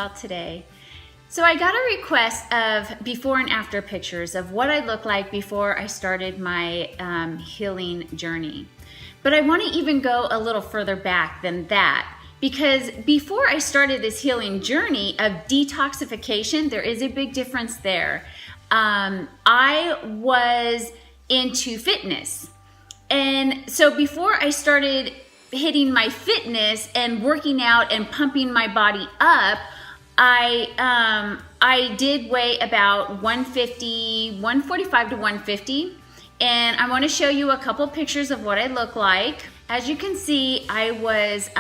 about today. So I got a request of before and after pictures of what I looked like before I started my healing journey. But I want to even go a little further back than that, because before I started this healing journey of detoxification, there is a big difference there. I was into fitness. And so before I started hitting my fitness and working out and pumping my body up, I did weigh about 145 to 150. And I want to show you a couple pictures of what I look like. As you can see, I was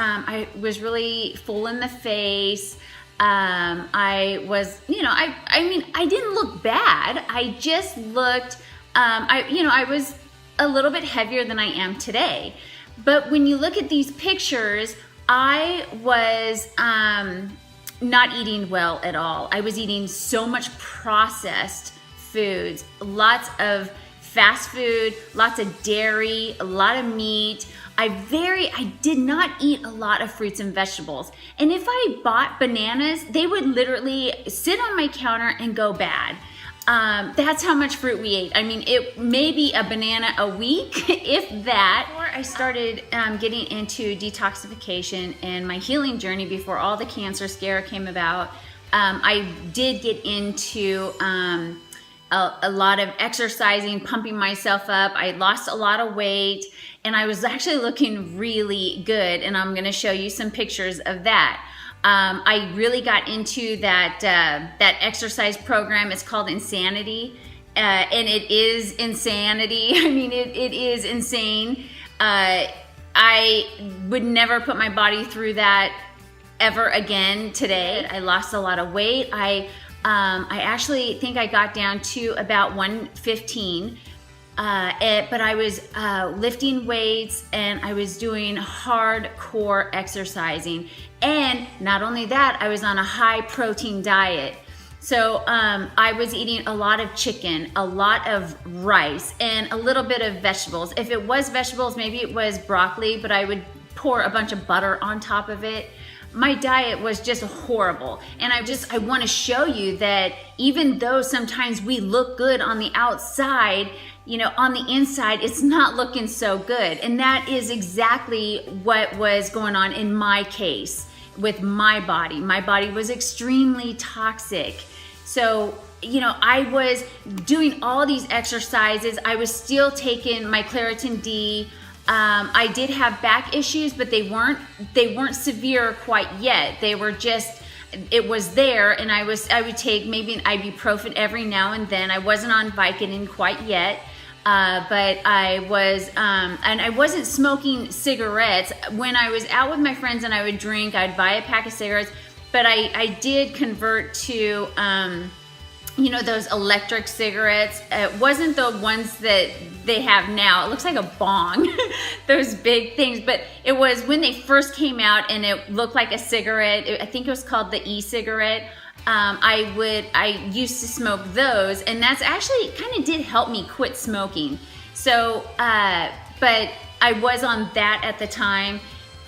really full in the face. I was, I didn't look bad. I just looked, I was a little bit heavier than I am today. But when you look at these pictures, I was not eating well at all. I was eating so much processed foods, lots of fast food, lots of dairy, a lot of meat. I did not eat a lot of fruits and vegetables. And if I bought bananas, they would literally sit on my counter and go bad. That's how much fruit we ate. I mean, it may be a banana a week, if that. Before I started getting into detoxification and my healing journey, before all the cancer scare came about, I did get into a lot of exercising, pumping myself up. I lost a lot of weight, and I was actually looking really good, and I'm gonna show you some pictures of that. I really got into that exercise program. It's called Insanity, and it is insanity. I mean, it is insane. I would never put my body through that ever again today. I lost a lot of weight. I actually think I got down to about 115. But I was lifting weights and I was doing hardcore exercising. And not only that, I was on a high protein diet. So I was eating a lot of chicken, a lot of rice, and a little bit of vegetables. If it was vegetables, maybe it was broccoli, but I would pour a bunch of butter on top of it. My diet was just horrible. And I want to show you that even though sometimes we look good on the outside, on the inside, it's not looking so good. And that is exactly what was going on in my case with my body. My body was extremely toxic. So, I was doing all these exercises. I was still taking my Claritin D. I did have back issues, but they weren't severe quite yet. They were just, it was there, and I would take maybe an ibuprofen every now and then. I wasn't on Vicodin quite yet, but I was, and I wasn't smoking cigarettes. When I was out with my friends and I would drink, I'd buy a pack of cigarettes, but I did convert to, those electric cigarettes. It wasn't the ones that they have now. It looks like a bong, those big things. But it was when they first came out and it looked like a cigarette. I think it was called the e-cigarette. I used to smoke those, and that's actually kind of did help me quit smoking. So, but I was on that at the time,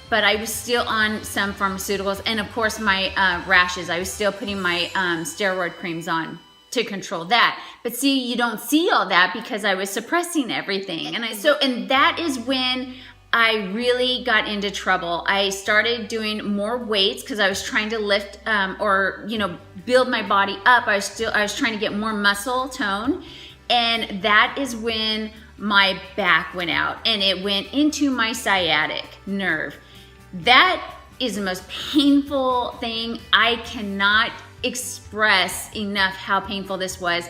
but I was still on some pharmaceuticals. And of course my rashes, I was still putting my steroid creams on to control that. But see, you don't see all that because I was suppressing everything. And that is when I really got into trouble. I started doing more weights because I was trying to lift build my body up. I was trying to get more muscle tone. And that is when my back went out and it went into my sciatic nerve. That is the most painful thing. I cannot express enough how painful this was.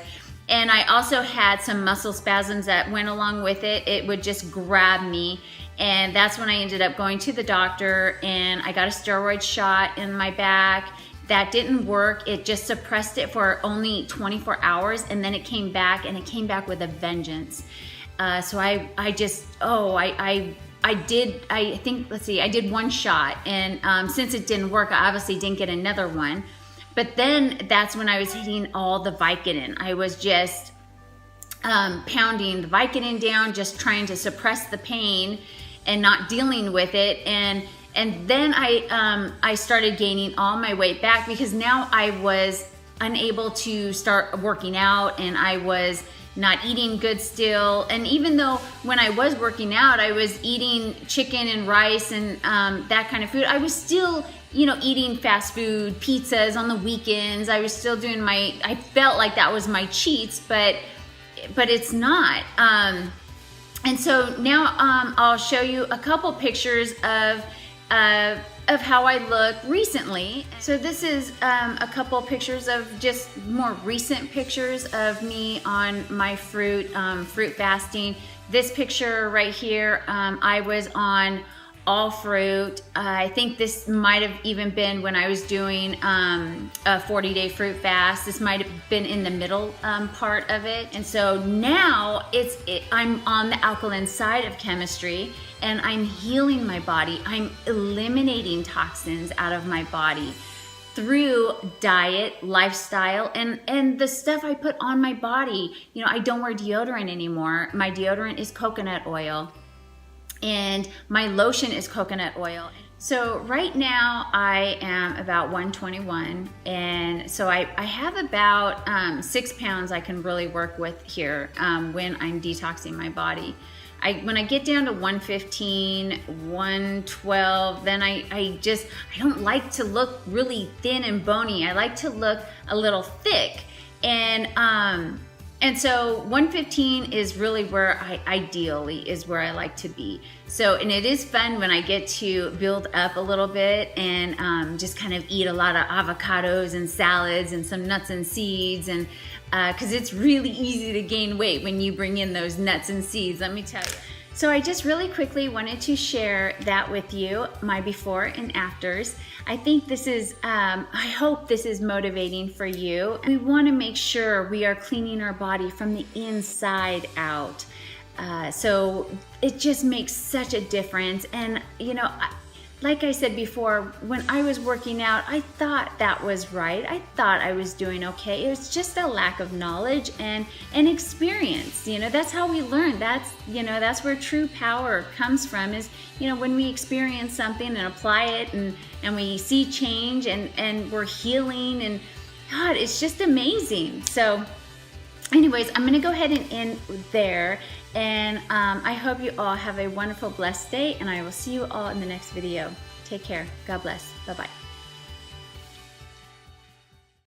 And I also had some muscle spasms that went along with it. It would just grab me. And that's when I ended up going to the doctor, and I got a steroid shot in my back. That didn't work. It just suppressed it for only 24 hours, and then it came back, and it came back with a vengeance. So I did one shot, and since it didn't work, I obviously didn't get another one. But then that's when I was hitting all the Vicodin. I was just pounding the Vicodin down, just trying to suppress the pain and not dealing with it. And And then I started gaining all my weight back because now I was unable to start working out, and I was not eating good still. And even though when I was working out, I was eating chicken and rice and that kind of food, I was still, you know, eating fast food, pizzas on the weekends. I was still doing I felt like that was my cheats, but it's not. And so now I'll show you a couple pictures of how I look recently. So this is a couple pictures of just more recent pictures of me on my fruit fasting. This picture right here, I was on all fruit. I think this might have even been when I was doing a 40-day fruit fast. This might have been in the middle part of it. And so now I'm on the alkaline side of chemistry, and I'm healing my body. I'm eliminating toxins out of my body through diet, lifestyle, and the stuff I put on my body. You know, I don't wear deodorant anymore. My deodorant is coconut oil, and my lotion is coconut oil. So right now I am about 121, and so I have about 6 pounds I can really work with here when I'm detoxing my body. When I get down to 115, 112, then I don't like to look really thin and bony. I like to look a little thick. And so 115 is really where ideally is where I like to be. So, and it is fun when I get to build up a little bit and just kind of eat a lot of avocados and salads and some nuts and seeds, and because it's really easy to gain weight when you bring in those nuts and seeds, let me tell you. So I just really quickly wanted to share that with you, my before and afters. I think this is, I hope this is motivating for you. We want to make sure we are cleaning our body from the inside out. So it just makes such a difference. And you know, like I said before, when I was working out, I thought that was right. I thought I was doing okay. It was just a lack of knowledge and experience. You know, that's how we learn. That's where true power comes from, is, you know, when we experience something and apply it and we see change and we're healing, and God, it's just amazing. So anyways, I'm going to go ahead and end there. And I hope you all have a wonderful, blessed day, and I will see you all in the next video. Take care. God bless. Bye-bye.